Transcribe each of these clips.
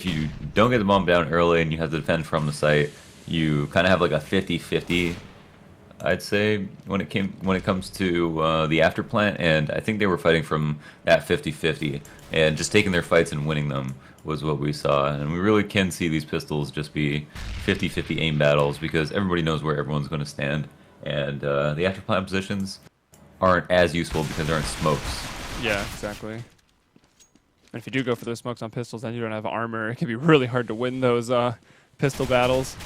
you don't get the bomb down early and you have to defend from the site, you kind of have like a 50-50, I'd say, when it comes to the after plant, and I think they were fighting from that 50-50, and just taking their fights and winning them was what we saw. And we really can see these pistols just be 50-50 aim battles because everybody knows where everyone's going to stand, and the after plant positions aren't as useful because there aren't smokes. Yeah, exactly. And if you do go for those smokes on pistols, then you don't have armor. It can be really hard to win those pistol battles.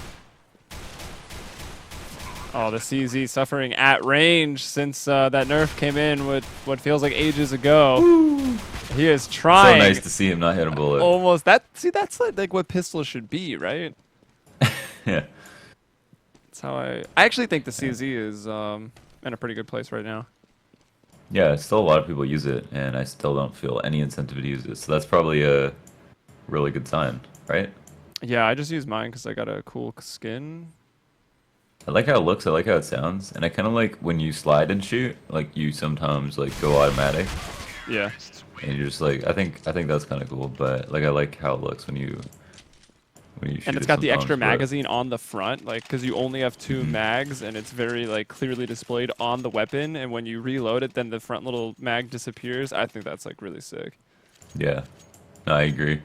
Oh, the CZ suffering at range since that nerf came in with what feels like ages ago. Woo. He is trying. So nice to see him not hit a bullet. Almost. That's like what pistols should be, right? Yeah. That's how I actually think the CZ is in a pretty good place right now. Yeah, still a lot of people use it, and I still don't feel any incentive to use it. So that's probably a really good sign, right? Yeah, I just use mine because I got a cool skin. I like how it looks, I like how it sounds, and I kind of like when you slide and shoot, like you sometimes like go automatic. Yeah. And you're just like, I think that's kind of cool, but like I like how it looks when you shoot. And it's got the extra magazine on the front, like because you only have 2 mags, and it's very like clearly displayed on the weapon. And when you reload it, then the front little mag disappears. I think that's like really sick. Yeah, no, I agree,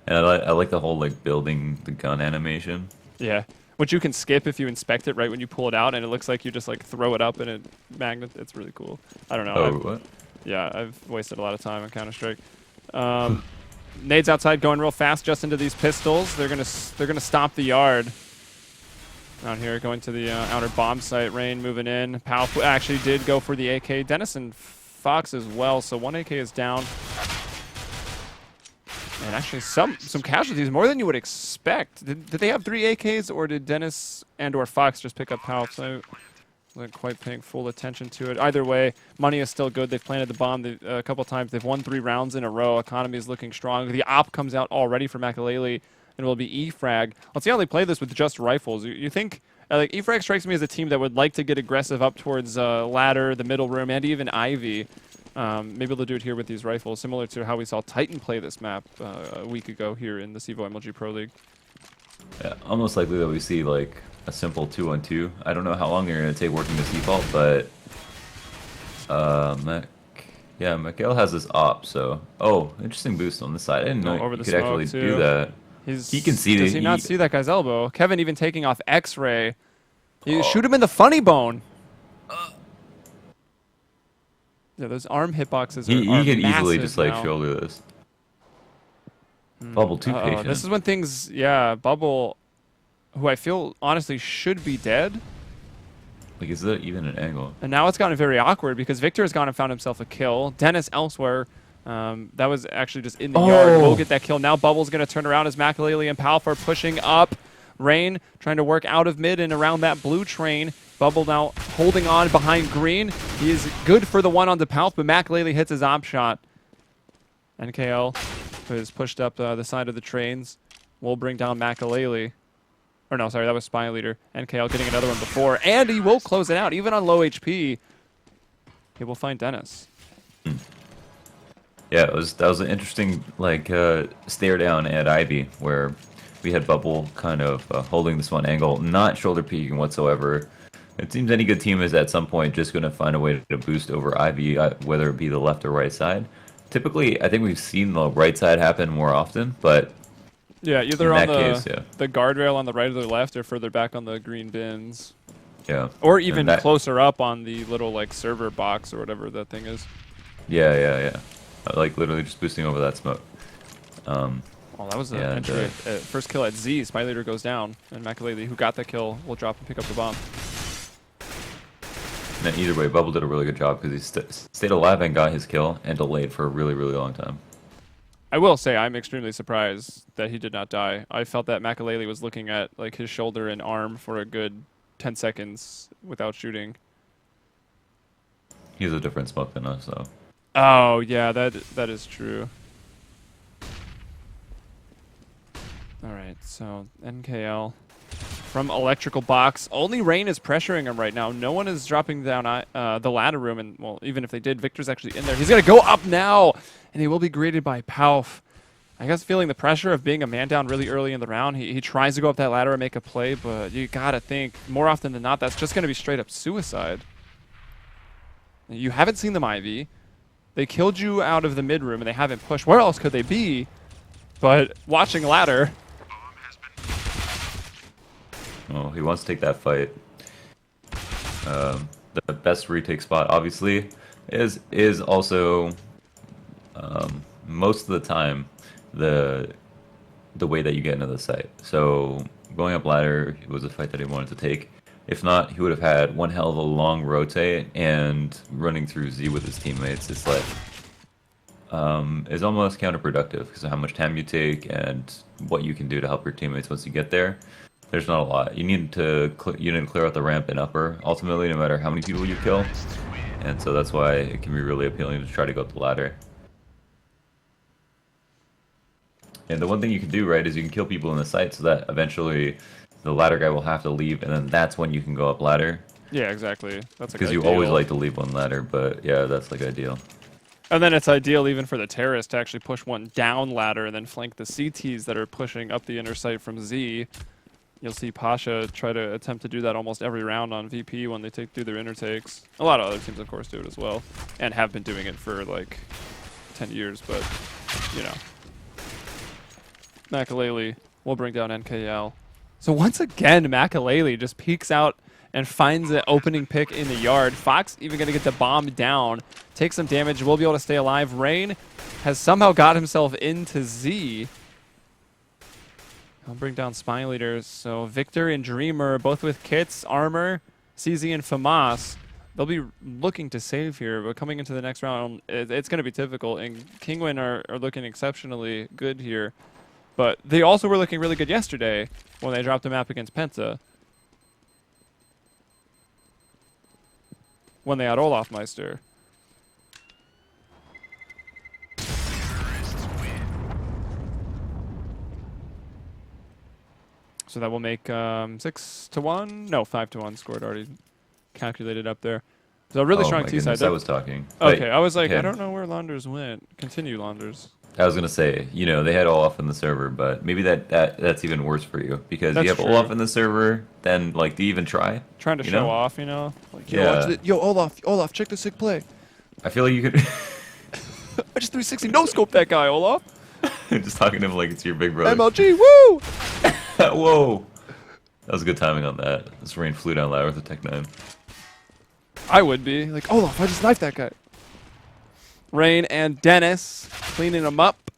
and I like the whole like building the gun animation. Yeah. Which you can skip if you inspect it right when you pull it out, and it looks like you just like throw it up and it magnet. It's really cool. I don't know. Oh, what? Yeah, I've wasted a lot of time on Counter-Strike. Nades outside going real fast just into these pistols. They're gonna stop the yard. Out here going to the outer bomb site. Rain moving in. Powell actually did go for the AK. Dennis and Fox as well. So 1 AK is down. And actually some casualties, more than you would expect. Did they have 3 AKs, or did Dennis and or Fox just pick up Powell? So I wasn't quite paying full attention to it. Either way, money is still good. They've planted the bomb a couple times. They've won 3 rounds in a row. Economy is looking strong. The op comes out already for Makalele, and it will be E-Frag. Let's see how they play this with just rifles. You think, like, E-Frag strikes me as a team that would like to get aggressive up towards ladder, the middle room, and even Ivy. Maybe they'll do it here with these rifles, similar to how we saw Titan play this map a week ago here in the CEVO MLG Pro League. Yeah, almost likely that we see like a simple 2-on-2. I don't know how long they're going to take working this default, but Mikael has this op, so interesting boost on this side. I didn't know over he the could actually too. do that. He can see Does he not see that guy's elbow? Kevin even taking off X-ray. Shoot him in the funny bone. Yeah, those arm hitboxes are he could easily just like now. shoulder this. Bubble too patient. This is when things, Bubble, who I feel honestly should be dead. Like, is that even an angle? And now it's gotten very awkward because Victor has gone and found himself a kill. Dennis elsewhere. That was actually just in the yard. We'll get that kill. Now Bubble's going to turn around as Makalele and Powell are pushing up. Rain trying to work out of mid and around that blue train. Bubble now holding on behind green. He is good for the one on the Palth, but Makalele hits his op shot. NKL has pushed up the side of the trains. Will bring down Makalele. Or no, sorry, that was Spy Leader. NKL getting another one before, and he will close it out. Even on low HP, he will find Dennis. Yeah, that was an interesting like stare down at Ivy where we had Bubble kind of holding this one angle, not shoulder peeking whatsoever. It seems any good team is at some point just going to find a way to boost over Ivy, whether it be the left or right side. Typically, I think we've seen the right side happen more often, but yeah, either on the guardrail on the right or the left, or further back on the green bins. Yeah. Or even closer up on the little like server box or whatever that thing is. Yeah. Like literally just boosting over that smoke. Oh, that was an entry. First kill at Z. Spy Leader goes down, and Makalele, who got the kill, will drop and pick up the bomb. And either way, Bubble did a really good job because he stayed alive and got his kill and delayed for a really, really long time. I will say I'm extremely surprised that he did not die. I felt that Makalele was looking at like his shoulder and arm for a good 10 seconds without shooting. He's a different smoke than us, though. Oh yeah, that is true. All right, so NKL from electrical box. Only Rain is pressuring him right now. No one is dropping down the ladder room, and well, even if they did, Victor's actually in there. He's gonna go up now, and he will be greeted by Pauf I guess feeling the pressure of being a man down really early in the round. He tries to go up that ladder and make a play, but you gotta think, more often than not, that's just gonna be straight up suicide. You haven't seen them Ivy. They killed you out of the mid room and they haven't pushed. Where else could they be? But watching ladder. Oh, he wants to take that fight. The best retake spot, obviously, is also most of the time the way that you get into the site. So going up ladder was a fight that he wanted to take. If not, he would have had one hell of a long rotate, and running through Z with his teammates is like is almost counterproductive because of how much time you take and what you can do to help your teammates once you get there. There's not a lot. You need to clear out the ramp and upper ultimately, no matter how many people you kill, and so that's why it can be really appealing to try to go up the ladder. And the one thing you can do, right, is you can kill people in the site so that eventually the ladder guy will have to leave, and then that's when you can go up ladder. Yeah, exactly. That's because you always like to leave one ladder, but yeah, that's like ideal. And then it's ideal even for the terrorists to actually push one down ladder and then flank the CTs that are pushing up the inner site from Z. You'll see Pasha try to attempt to do that almost every round on VP when they do their inner takes. A lot of other teams, of course, do it as well, and have been doing it for like 10 years, but, you know. Makalele will bring down NKL. So once again, Makalele just peeks out and finds an opening pick in the yard. Fox even going to get the bomb down, take some damage, will be able to stay alive. Rain has somehow got himself into Z. I'll bring down Spy Leaders. So Victor and Dreamer, both with kits, armor, CZ and FAMAS. They'll be looking to save here, but coming into the next round, it's going to be difficult. And Kinguin are looking exceptionally good here. But they also were looking really good yesterday when they dropped a map against Penta. When they had Olaf Meister. So that will make 6-1. No, 5-1 scored already calculated up there. So a really strong T side. I was talking. Okay, I was like, I don't know where Launders went. Continue, Launders. I was gonna say, you know, they had Olaf in the server, but maybe that's even worse for you because you have Olaf in the server. Then, like, do you even try? Trying to show off, you know? Like, yeah. Yo, Olaf, check the sick play. I feel like you could. I just 360 no scope that guy, Olaf. Just talking to him like it's your big brother. MLG, woo! Whoa, that was good timing on that. This Rain flew down ladder with a Tech 9. I would be like, Olaf, I just knifed that guy. Rain and Dennis cleaning them up.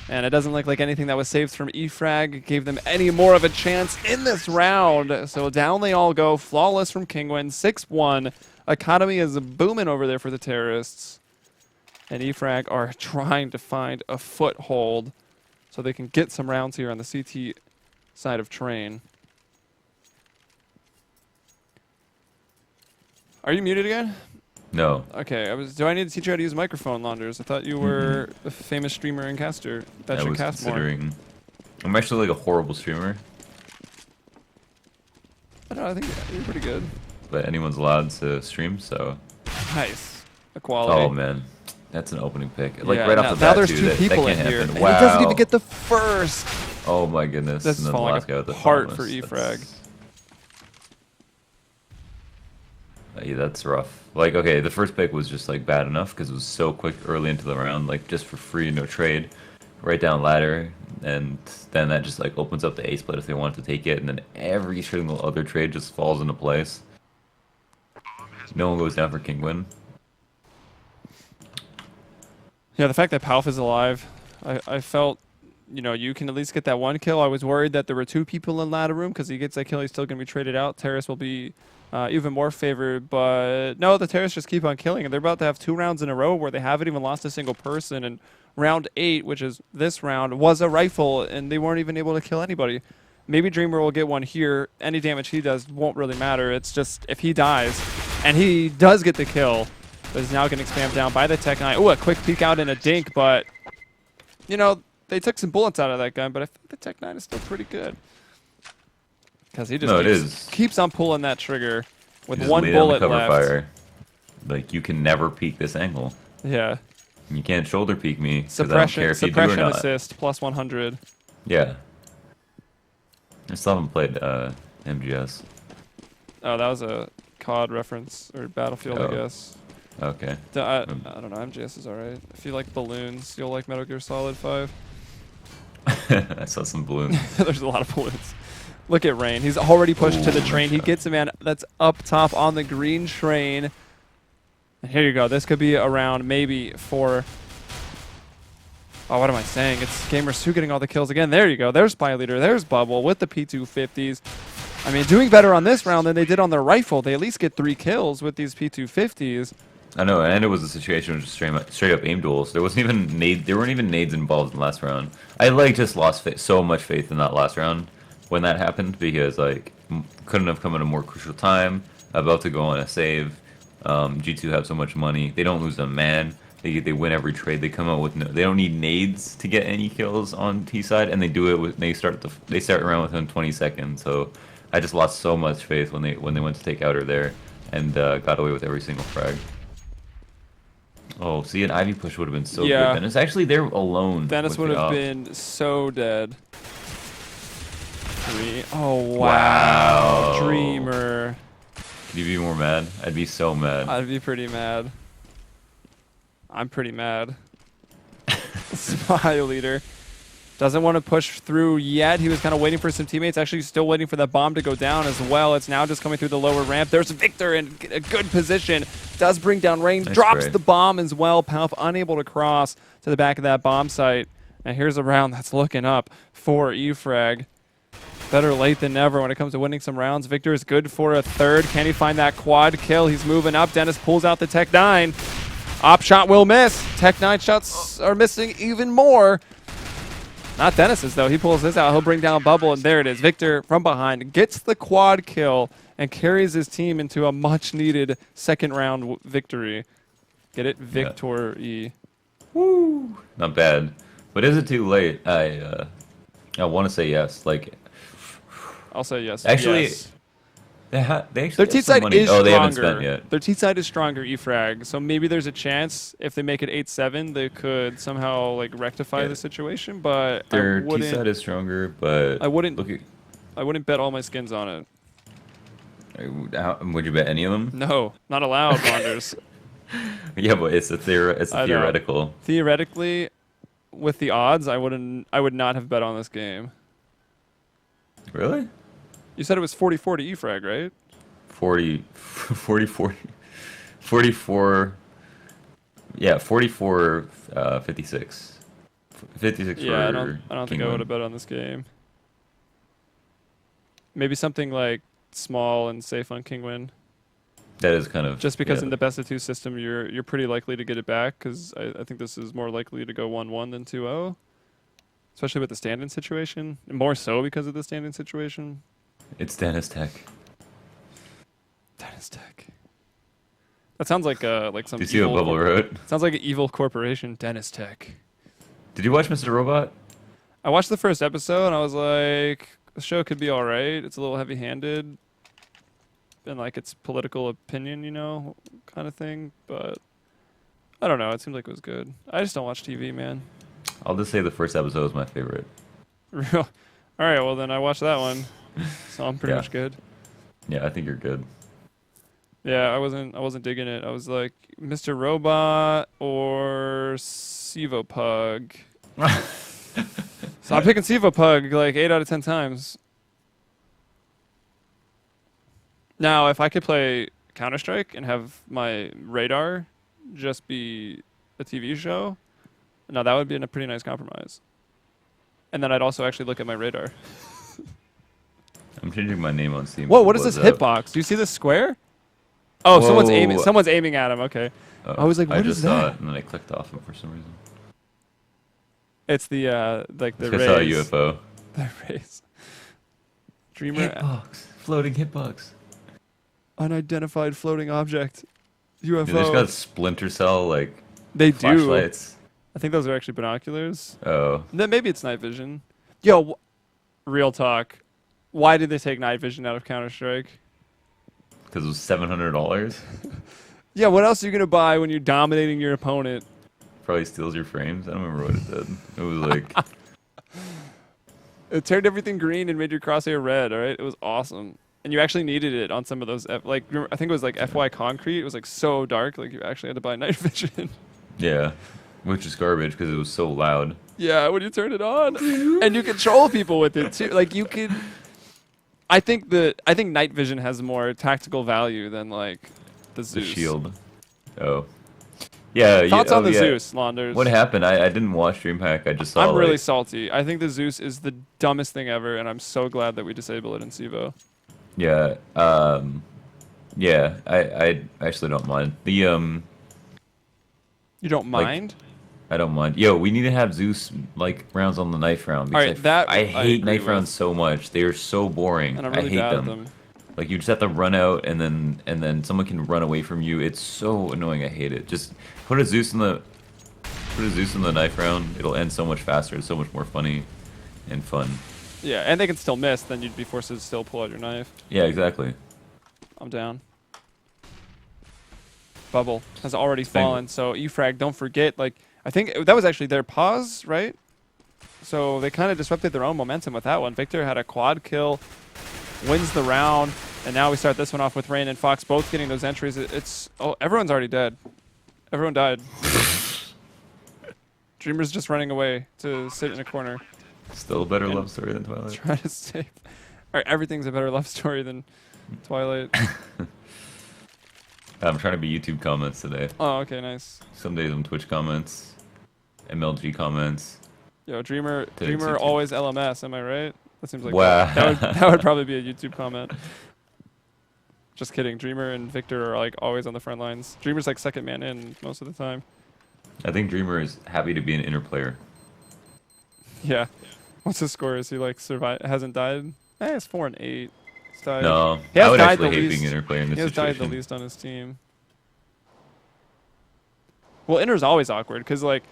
And it doesn't look like anything that was saved from E-Frag gave them any more of a chance in this round. So down they all go. Flawless from Kinguin. 6-1. Economy is booming over there for the terrorists. And E-Frag are trying to find a foothold so they can get some rounds here on the CT side of Train. Are you muted again? No. Okay, do I need to teach you how to use microphone, Launders? I thought you were a famous streamer and caster. That should cast more. I'm actually like a horrible streamer. I don't know, I think you're pretty good. But anyone's allowed to stream, so. Nice. Equality. Oh man, that's an opening pick. Like yeah, right off the bat, now there's too, two people that in here. Happen. And wow. he doesn't even get the first. Oh my goodness. This is falling apart for E-Frag. Yeah, that's rough. Like, okay, the first pick was just like bad enough because it was so quick early into the round, like just for free, no trade, right down ladder, and then that just like opens up the A split if they want to take it, and then every single other trade just falls into place. No one goes down for Kinguin. Yeah, the fact that Palf is alive, I felt, you know, you can at least get that one kill. I was worried that there were two people in ladder room because he gets that kill, he's still going to be traded out. Terrace will be even more favored, but no, the terrorists just keep on killing, and they're about to have 2 rounds in a row where they haven't even lost a single person, and round 8, which is this round, was a rifle, and they weren't even able to kill anybody. Maybe Dreamer will get one here. Any damage he does won't really matter. It's just if he dies, and he does get the kill, but is now getting spammed down by the Tech 9. Ooh, a quick peek out and a dink, but, you know, they took some bullets out of that gun, but I think the Tech 9 is still pretty good. Because he just keeps on pulling that trigger with one bullet left. Fire. Like, you can never peek this angle. Yeah. You can't shoulder peek me. 'Cause I don't care if you do or Suppression not. assist, plus 100. Yeah. I still haven't played MGS. Oh, that was a COD reference, or Battlefield, I Oh. guess. Okay. I don't know, MGS is alright. If you like balloons, you'll like Metal Gear Solid 5. I saw some balloons. There's a lot of balloons. Look at Rain. He's already pushed to the train. He gets a man that's up top on the green train. And here you go. This could be around maybe for... Oh, what am I saying? It's Gamers 2 getting all the kills again. There you go. There's Spy Leader. There's Bubble with the P250s. I mean, doing better on this round than they did on their rifle. They at least get 3 kills with these P250s. I know, and it was a situation of just straight up aim duels. There wasn't even there weren't even nades involved in the last round. I just lost so much faith in that last round when that happened because couldn't have come at a more crucial time. About to go on a save. G2 have so much money. They don't lose a man. They win every trade. They come out with no. They don't need nades to get any kills on T side, and they do it with. They start around within 20 seconds. So I just lost so much faith when they went to take outer there, and got away with every single frag. Oh, see, an Ivy push would have been so good. Dennis actually there alone. Dennis would have been so dead. Oh, wow. Dreamer. Could you be more mad? I'd be so mad. I'd be pretty mad. I'm pretty mad. Spy Leader. Doesn't want to push through yet. He was kind of waiting for some teammates. Actually, still waiting for that bomb to go down as well. It's now just coming through the lower ramp. There's Victor in a good position. Does bring down Rain. Nice drops spray. the bomb as well. Palf unable to cross to the back of that bomb site. And here's a round that's looking up for E-Frag. Better late than never when it comes to winning some rounds. Victor is good for a third. Can he find that quad kill? He's moving up. Dennis pulls out the Tech 9. Op shot will miss. Tech 9 shots are missing even more. Not Dennis's, though. He pulls this out. He'll bring down Bubble, and there it is. Victor from behind gets the quad kill and carries his team into a much-needed second-round victory. Get it? Victory. Woo! Not bad. But is it too late? I want to say yes. I'll say yes. Actually, yes. they actually Their have T some side money. is Oh, stronger. they haven't spent yet. Their T side is stronger, E-Frag. So maybe there's a chance if they make it 8-7, they could somehow rectify the situation. But Their T side is stronger, but I wouldn't. Look at, I wouldn't bet all my skins on it. would you bet any of them? No, not allowed, Launders. Yeah, but it's a theoretical. Theoretically, with the odds, I would not have bet on this game. Really? You said it was 44 to E-Frag, right? 44. Yeah, 44, 56. 56 Yeah, for I don't think I Kinguin. would have bet on this game. Maybe something small and safe on Kinguin. That is kind of Just because in the best of 2 system, you're pretty likely to get it back, because I think this is more likely to go 1-1 than 2-0. Especially with the stand-in situation. And more so because of the stand-in situation. It's Dennis Tech. Dennis Tech. That sounds like some. Do you see what Bubble wrote? Sounds like an evil corporation. Dennis Tech. Did you watch Mr. Robot? I watched the first episode and I was like, the show could be all right. It's a little heavy-handed, and it's political opinion, kind of thing. But I don't know. It seemed like it was good. I just don't watch TV, man. I'll just say the first episode was my favorite. Real. All right. Well, then I watched that one, so I'm pretty much good. Yeah, I think you're good. Yeah, I wasn't digging it. I was like, Mr. Robot or CEVO-Pug. So I'm picking CEVO-Pug 8 out of 10 times. Now, if I could play Counter-Strike and have my radar just be a TV show, now that would be a pretty nice compromise. And then I'd also actually look at my radar. I'm changing my name on Steam. Whoa, what is this hitbox? Do you see this square? Oh, Whoa. someone's aiming at him. Okay. I was like, what is that? I just saw it, and then I clicked off him for some reason. It's the the I rays. saw a UFO. The rays. Dreamer. Hitbox. Floating hitbox. Unidentified floating object. UFO. Dude, they just got Splinter Cell, They do. flashlights. I think those are actually binoculars. Oh. Then maybe it's night vision. Yo, real talk. Why did they take night vision out of Counter-Strike? Because it was $700? Yeah, what else are you going to buy when you're dominating your opponent? probably steals your frames. I don't remember what it did. It was like, It turned everything green and made your crosshair red. All right, it was awesome. And you actually needed it on some of those. Like I think it was like FY Concrete. It was like so dark. Like you actually had to buy night vision. yeah, which is garbage because it was so loud. Yeah, when you turn it on, and you control people with it too. Like you could. I think night vision has more tactical value than like the The Zeus. shield. Oh. Yeah. Thoughts on the yeah. Zeus, Launders? What happened? I didn't watch DreamHack. I just saw. I'm really like, salty. I think the Zeus is the dumbest thing ever, and I'm so glad that we disable it in CEVO. Yeah. Yeah. I actually don't mind the You don't Like, mind? I don't mind. Yo, we need to have Zeus like rounds on the knife round because Alright, that I I hate agree knife rounds with. so much. They are so boring. And I'm I really hate bad them. at them. Like you just have to run out and then someone can run away from you. It's so annoying. I hate it. Just put a Zeus in the knife round. It'll end so much faster. It's so much more funny and fun. Yeah, and they can still miss. Then you'd be forced to still pull out your knife. Yeah, exactly. I'm down. Bubble has already Thank- fallen, so E-Frag, don't forget, like, I think that was actually their pause, right? So they kind of disrupted their own momentum with that one. Victor had a quad kill, wins the round, and now we start this one off with Rain and Fox both getting those entries. Oh, everyone's already dead. Everyone died. Dreamer's just running away to sit in a corner. Still a better love story than Twilight. Try to save. Alright, everything's a better love story than Twilight. I'm trying to be YouTube comments today. Oh, okay, nice. Some days I'm Twitch comments, MLG comments. Yo, Dreamer Today's YouTube. always LMS, am I right? That seems like Wow. that would probably be a YouTube comment. Just kidding. Dreamer and Victor are like always on the front lines. Dreamer's like second man in most of the time. I think Dreamer is happy to be an inner player. Yeah. What's his score? Is he like hasn't died? It's 4 and 8. He's died. No, He has I would died actually the hate least- being inner player in this He has died situation. the least on his team. Well, inner's always awkward because like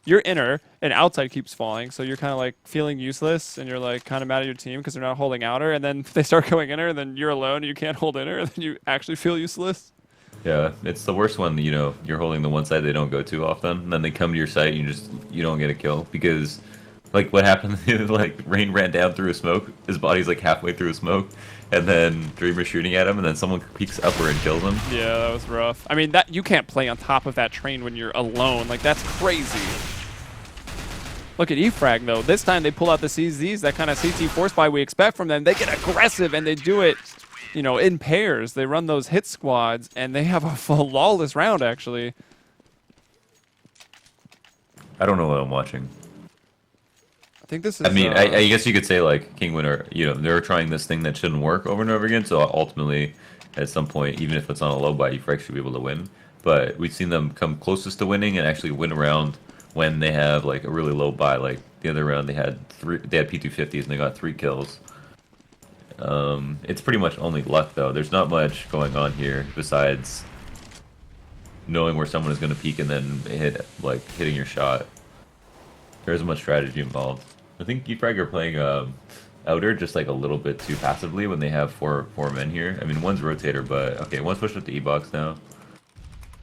you're inner and outside keeps falling, so you're kind of like feeling useless and you're like kind of mad at your team because they're not holding outer, and then they start going inner, and then you're alone and you can't hold inner, and then you actually feel useless. Yeah, it's the worst when you're holding the one side they don't go to often, and then they come to your site and you don't get a kill because like what happened like Rain ran down through a smoke, his body's like halfway through a smoke, and then Dreamer's shooting at him, and then someone peeks upward and kills him. Yeah, that was rough. I mean, that you can't play on top of that train when you're alone. Like that's crazy. Look at E-Frag though. This time they pull out the CZs, that kind of CT force buy we expect from them. They get aggressive and they do it, in pairs. They run those hit squads and they have a flawless round actually. I don't know what I'm watching. I think this is. I mean, I guess you could say like Kinguin are they're trying this thing that shouldn't work over and over again. So ultimately, at some point, even if it's on a low buy, E-Frag should be able to win. But we've seen them come closest to winning and actually win around when they have like a really low buy. Like the other round, they had P250s and they got 3 kills. It's pretty much only luck though. There's not much going on here besides knowing where someone is going to peek and then hitting your shot. There isn't much strategy involved. I think E-Frag are playing outer just like a little bit too passively when they have four men here. I mean, one's rotator, but okay, one's pushed up to E-box now.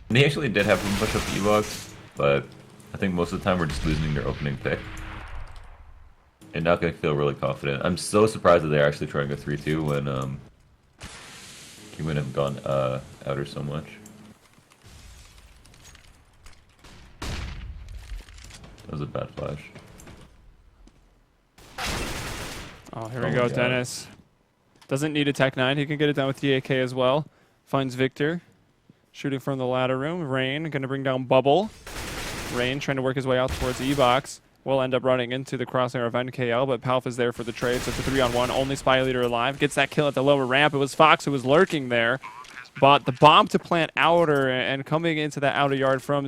And they actually did have them push up to E-box, but I think most of the time we're just losing their opening pick. And not going to feel really confident. I'm so surprised that they're actually trying to go 3-2 when Kinguin have gone outer so much. That was a bad flash. Oh, here Oh we my go, God. Dennis. Doesn't need a Tech 9. He can get it done with the AK as well. Finds Victor. Shooting from the ladder room. Rain going to bring down Bubble. Rain trying to work his way out towards E-Box. Will end up running into the crosshair of NKL, but Palf is there for the trade, so it's a 3-on-1. Only Spy Leader alive. Gets that kill at the lower ramp. It was Fox who was lurking there. But the bomb to plant outer and coming into that outer yard from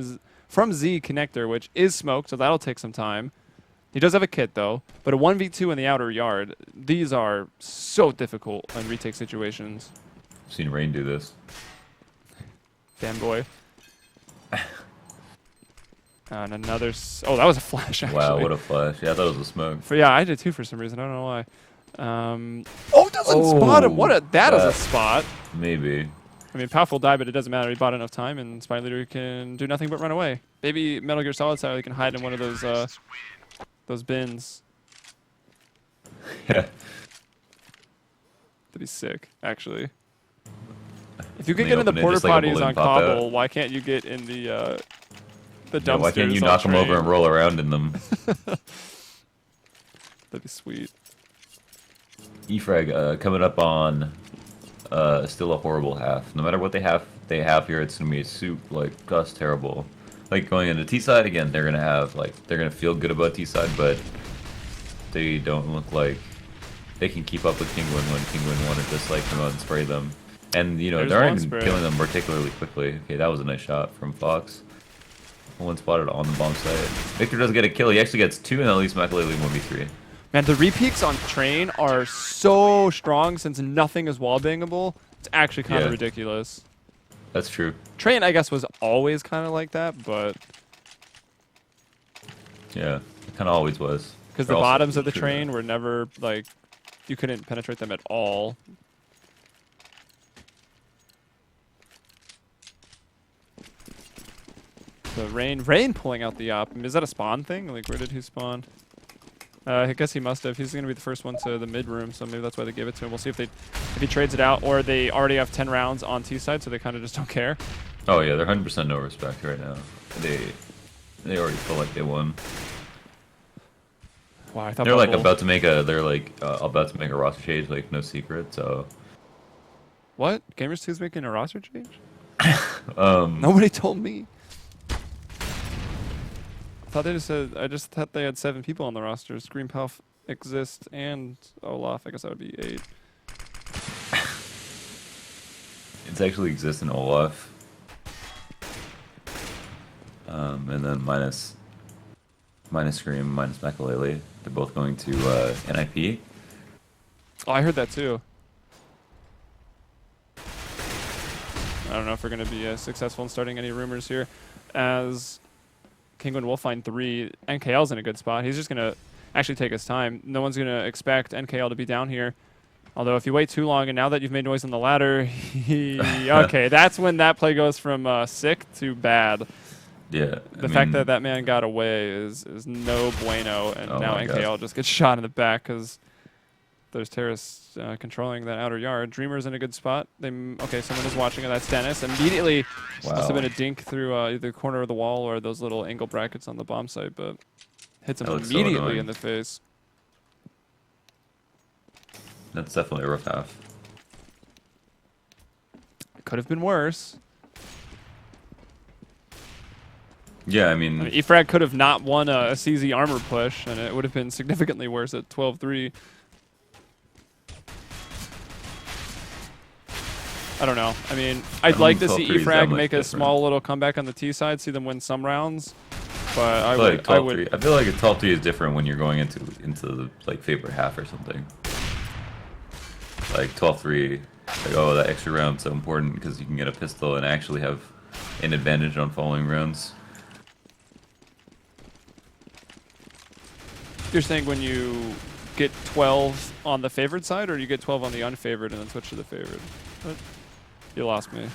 Z connector, which is smoked, so that'll take some time. He does have a kit, though, but a 1v2 in the outer yard, these are so difficult in retake situations. I've seen Rain do this. Fanboy. And another... Oh, that was a flash, actually. Wow, what a flash. Yeah, I thought it was a smoke. Yeah, I did too for some reason. I don't know why. Oh, doesn't spot him. That is a spot. Maybe. I mean, Path will die, but it doesn't matter. He bought enough time, and Spy Leader can do nothing but run away. Maybe Metal Gear Solid style, he can hide in one of those bins. Yeah. That'd be sick, actually. If you can They get in the open it, porta just like a potties balloon on pop out. Cobble, why can't you get in the dumpsters? Yeah, why can't you on knock them over train? and roll around in them? That'd be sweet. E-Frag coming up on still a horrible half. No matter what they have here, it's gonna be a soup like just terrible. Like going into T side again, they're gonna feel good about T side, but they don't look like they can keep up with Kinguin when Kinguin wanted to just like come out and spray them. And you know There's they aren't one even spray. killing them particularly quickly. Okay, that was a nice shot from Fox. One spotted on the bomb site. Victor does get a kill. He actually gets 2 and at least Makalele 1v3. Man, the repeaks on train are so strong since nothing is wall bangable. It's actually kind of Yeah. ridiculous. That's true. Train, I guess, was always kind of like that, but Yeah, it kind of always was. because They're the also bottoms of the true, train were never like you couldn't penetrate them at all. The rain pulling out the op. Is that a spawn thing? Like, where did he spawn? I guess he must have. He's gonna be the first one to the mid room, so maybe that's why they give it to him. We'll see if he trades it out, or they already have 10 rounds on T side, so they kind of just don't care. Oh yeah, they're 100% no respect right now. They already feel like they won. Wow, I thought They're like Bubble- about to make a roster change, like no secret. So What? Gamers 2 is making a roster change? um, Nobody told me. I thought they just said. I just thought they had 7 people on the roster. Scream Puff, Exist, and Olaf. I guess that would be 8. it's actually exists in Olaf, and then minus Scream, minus Makalele. They're both going to NIP. Oh, I heard that too. I don't know if we're going to be successful in starting any rumors here, as Kinguin will find 3. NKL's in a good spot. He's just going to actually take his time. No one's going to expect NKL to be down here. Although if you wait too long, and now that you've made noise on the ladder, okay, that's when that play goes from sick to bad. Yeah. The fact that that man got away is no bueno, and Oh now my NKL God. just gets shot in the back because there's terrorists controlling that outer yard. Dreamer's in a good spot. Okay, someone is watching it. That's Dennis. Immediately, must have been a dink through either the corner of the wall or those little angle brackets on the bomb site, but hits him That looks so immediately annoying. in the face. That's definitely a rough half. It could have been worse. Yeah, I I mean, mean, E-Frag could have not won a CZ armor push, and it would have been significantly worse at 12-3. I don't know. I mean, I'd don't like think to see 12-3 is that E-Frag much make a different. small little comeback on the T side, see them win some rounds. But I I feel would. like 12-3. I feel like a 12-3 is different when you're going into the like favorite half or something. Like 12-3, like oh that extra round's so important because you can get a pistol and actually have an advantage on following rounds. You're saying when you get 12 on the favored side, or you get 12 on the unfavored and then switch to the favored? What? You lost me.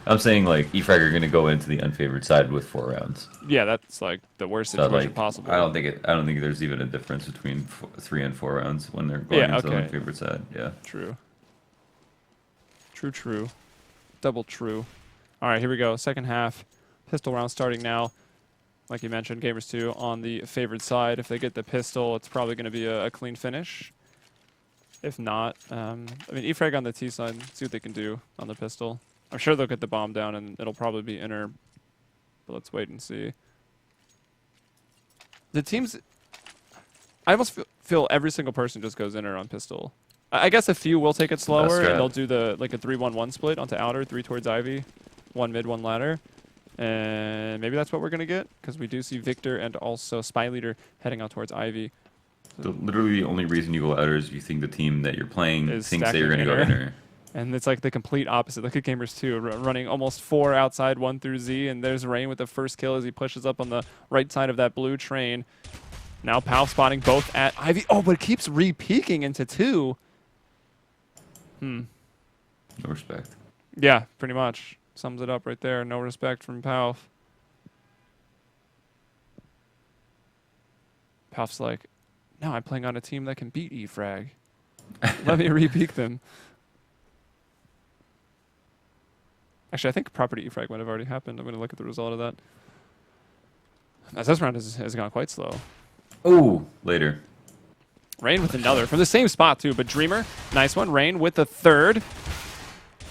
I'm saying like E-Frag are gonna go into the unfavored side with 4 rounds. Yeah, that's like the worst So situation like, possible. I don't think there's even a difference between 3 and 4 rounds when they're going Yeah, into the okay. unfavored side. Yeah. True. True. Double true. All right, here we go. Second half. Pistol round starting now. Like you mentioned, Gamers 2 on the favored side. If they get the pistol, it's probably going to be a clean finish. If not, I mean, E-Frag on the T side, see what they can do on the pistol. I'm sure they'll get the bomb down, and it'll probably be inner. But let's wait and see. The teams... I almost feel every single person just goes inner on pistol. I guess a few will take it slower, strat. and they'll do the like a 3-1-1 split onto outer, 3 towards Ivy, 1 mid, 1 ladder. And maybe that's what we're going to get, because we do see Victor and also Spy Leader heading out towards Ivy. Literally the only reason you go outer is you think the team that you're playing Is thinks that you're gonna stacking go inner. inner. And it's like the complete opposite. Look at Gamers 2 running almost 4 outside, 1 through Z, and there's Rain with the first kill as he pushes up on the right side of that blue train. Now Pal spotting both at Ivy. Oh, but it keeps re-peeking into 2. No respect. Yeah, pretty much. Sums it up right there. No respect from Palf. Palf's like, no, I'm playing on a team that can beat E-Frag. Let me re-peek them. Actually, I think property E-Frag might have already happened. I'm going to look at the result of that. This round has gone quite slow. Oh, later. Rain with another from the same spot, too. But Dreamer, nice one. Rain with the third.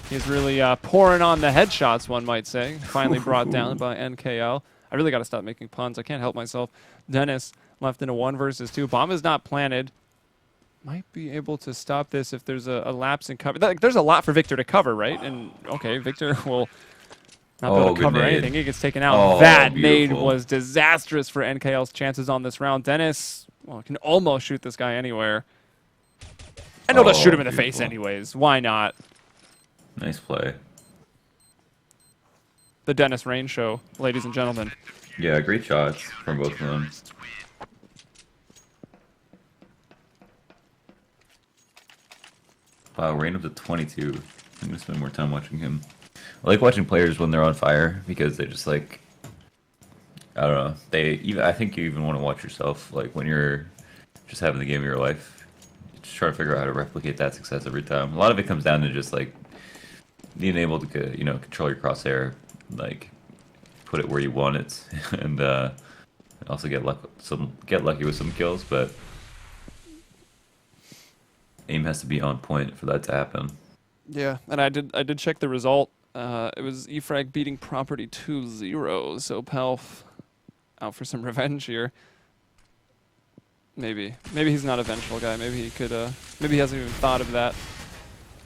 He's really pouring on the headshots, one might say. Finally brought down by NKL. I really got to stop making puns. I can't help myself. Dennis left in a 1 versus 2. Bomb is not planted. Might be able to stop this if there's a lapse in cover. There's a lot for Victor to cover, right? And, okay, Victor will not be able to cover anything. He gets taken out. Oh, that beautiful. nade was disastrous for NKL's chances on this round. Dennis, well, can almost shoot this guy anywhere. And he'll just shoot him in the face anyways. Why not? Nice play. The Dennis Rain show, ladies and gentlemen. Yeah, great shots from both of them. Wow, Rain up to 22. I'm gonna spend more time watching him. I like watching players when they're on fire because they just like, I don't know. I think you even want to watch yourself like when you're just having the game of your life. Just try to figure out how to replicate that success every time. A lot of it comes down to just like being able to, control your crosshair, like put it where you want it, and also get lucky with some kills. But aim has to be on point for that to happen. Yeah, and I did check the result. It was E-Frag beating Property 2-0, so Pelf out for some revenge here. Maybe he's not a vengeful guy. Maybe he could. Maybe he hasn't even thought of that.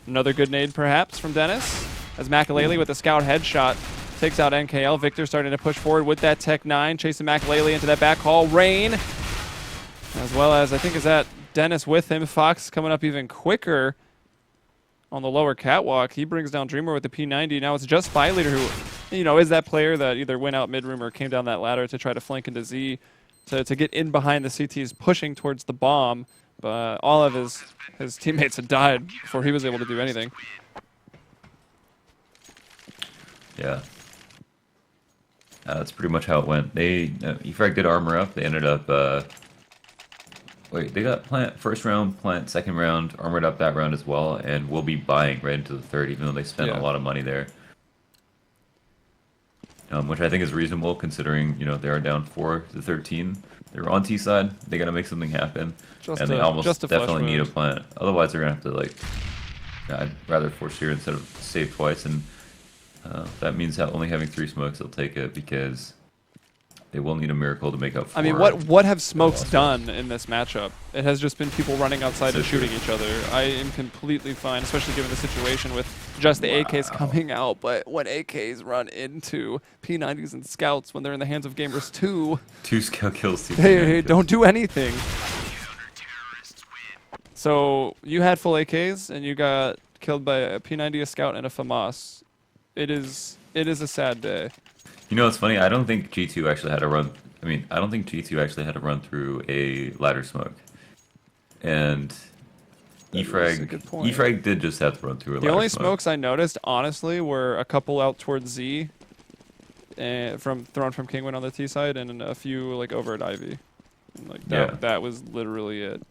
Another good nade, perhaps, from Dennis. As Makalele with a scout headshot takes out NKL. Victor starting to push forward with that Tech 9, chasing Makalele into that back hall. Rain, as well as, I think, is that Dennis with him. Fox coming up even quicker on the lower catwalk. He brings down Dreamer with the P90. Now it's just Spyleader who, is that player that either went out mid-room or came down that ladder to try to flank into Z to get in behind the CTs, pushing towards the bomb. But all of his teammates had died before he was able to do anything. Yeah. That's pretty much how it went. E-Frag did armor up. They ended up, they got plant first round, plant second round, armored up that round as well, and will be buying right into the third, even though they spent a lot of money there. Which I think is reasonable considering, they are down 4-13. They're on T side. They got to make something happen, and they almost definitely need a plant. Otherwise, they're gonna have to I'd rather force here instead of save twice, and that means only having 3 smokes. They'll take it because they will need a miracle to make up for. I mean, what have smokes done in this matchup? It has just been people running outside and shooting each other. I am completely fine, especially given the situation with just the AKs coming out. But when AKs run into P90s and scouts when they're in the hands of gamers 2 scout kills, they don't do anything. So you had full AKs and you got killed by a P90, a scout, and a FAMAS. It is a sad day. You know, it's funny. I don't think G2 actually had to run. I don't think G2 actually had to run through a ladder smoke. And E-Frag did just have to run through a ladder smoke. The only smokes I noticed, honestly, were a couple out towards Z, thrown from Kinguin on the T side, and a few like over at Ivy. And, that was literally it.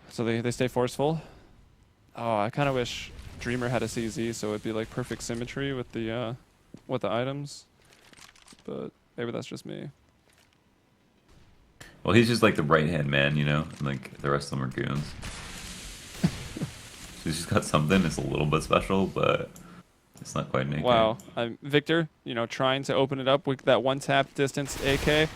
So they stay forceful. Oh, I kind of wish Dreamer had a CZ, so it'd be like perfect symmetry with the items. But maybe that's just me. Well, he's just like the right-hand man, and like the rest of them are goons. So he's just got something. It's a little bit special, but it's not quite naked. Wow. Victor, trying to open it up with that one-tap distance AK.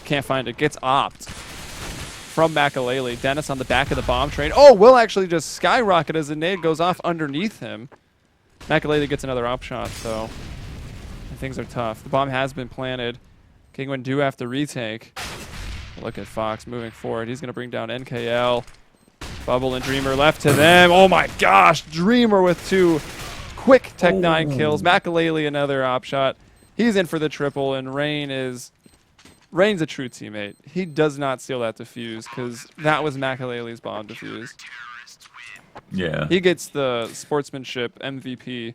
Can't find it. Gets opt from Makalele. Dennis on the back of the bomb train. Oh, will actually just skyrocket as the nade goes off underneath him. Makalele gets another op shot, so things are tough. The bomb has been planted. Kinguin do have to retake. Look at Fox moving forward. He's going to bring down NKL. Bubble and Dreamer left to them. Oh my gosh, Dreamer with 2 quick Tech 9 kills. Makalele another op shot. He's in for the triple, and Rain is Rain's a true teammate. He does not steal that defuse because that was Makalele's bomb defuse. Yeah. He gets the sportsmanship MVP.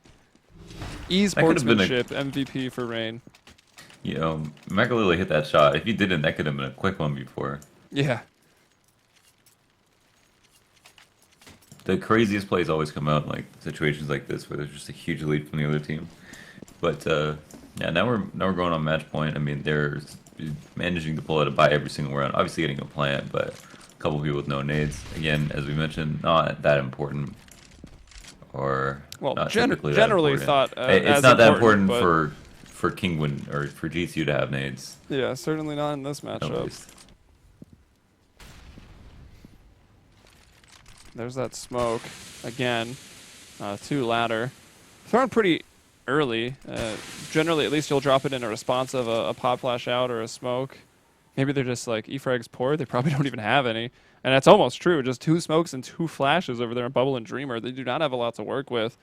E-sportsmanship MVP for Rain. You know, Makalele hit that shot. If he didn't, that could have been a quick one before. Yeah. The craziest plays always come out in like situations like this where there's just a huge lead from the other team. But yeah, now we're going on match point. I mean, they're managing to pull out a buy every single round. Obviously getting a plant, but a couple people with no nades. Again, as we mentioned, not that important. Or well, not generally thought it's not that important for Kinguin or for G2 to have nades. Yeah, certainly not in this matchup. There's that smoke again. 2 ladder. Thrown pretty early. Generally, at least you'll drop it in a response of a pop flash out or a smoke. Maybe they're just like E-Frag's poor. They probably don't even have any. And that's almost true. Just 2 smokes and 2 flashes over there in Bubble and Dreamer. They do not have a lot to work with.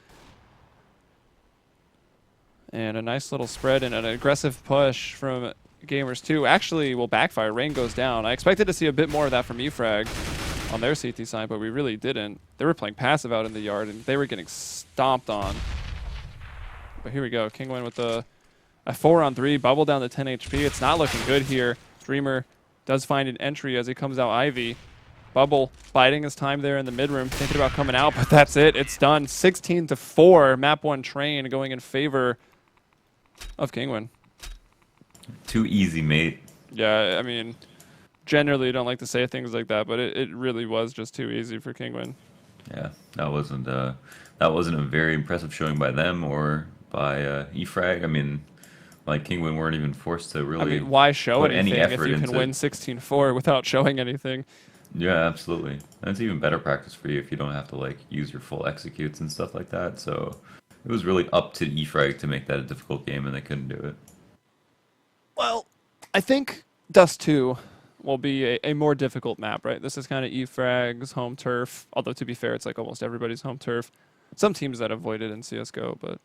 And a nice little spread and an aggressive push from Gamers 2 actually will backfire. Rain goes down. I expected to see a bit more of that from E-Frag on their CT side, but we really didn't. They were playing passive out in the yard, and they were getting stomped on. But here we go. Kinguin with a 4-on-3. Bubble down to 10 HP. It's not looking good here. Dreamer does find an entry as he comes out Ivy. Bubble biding his time there in the mid-room, thinking about coming out, but that's it. It's done. 16-4. Map 1 train going in favor of Kinguin. Too easy, mate. Yeah, I mean, generally you don't like to say things like that, but it really was just too easy for Kinguin. Yeah, that wasn't a very impressive showing by them or by E-Frag. I mean, like Kinguin weren't even forced to really. I mean, why show put anything any effort if you can win 16-4 without showing anything? Yeah, absolutely. And it's even better practice for you if you don't have to like use your full executes and stuff like that. So it was really up to E-Frag to make that a difficult game, and they couldn't do it. Well, I think Dust 2 will be a more difficult map, right? This is kind of E-Frag's home turf. Although, to be fair, it's like almost everybody's home turf. Some teams that avoid it in CSGO, but...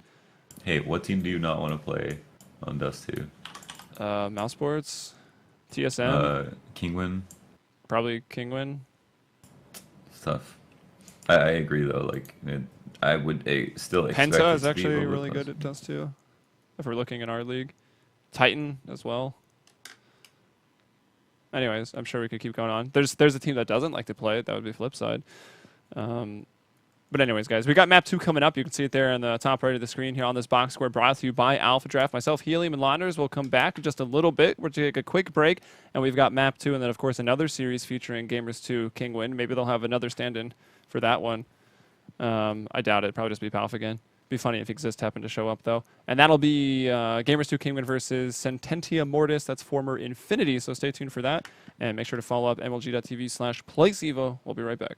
Hey, what team do you not want to play on Dust 2? Mousesports, TSM. Kinguin. Probably Kinguin. It's tough. I agree, though. Like, I would still expect Penta it is to be actually a little really bit good closer. at Dust 2. If we're looking in our league. Titan as well. Anyways, I'm sure we could keep going on. There's a team that doesn't like to play it. That would be flip side. But anyways, guys, we got map 2 coming up. You can see it there in the top right of the screen here on this box score brought to you by Alpha Draft. Myself, Helium, and Launders will come back in just a little bit. We're going to take a quick break, and we've got map 2, and then, of course, another series featuring Gamers 2 Kinguin. Maybe they'll have another stand-in for that one. I doubt it. Probably just be Palf again. Be funny if Exist happened to show up, though. And that'll be Gamers 2 Kinguin versus Sententia Mortis. That's former Infinity, so stay tuned for that. And make sure to follow up mlg.tv/PlayCEVO. We'll be right back.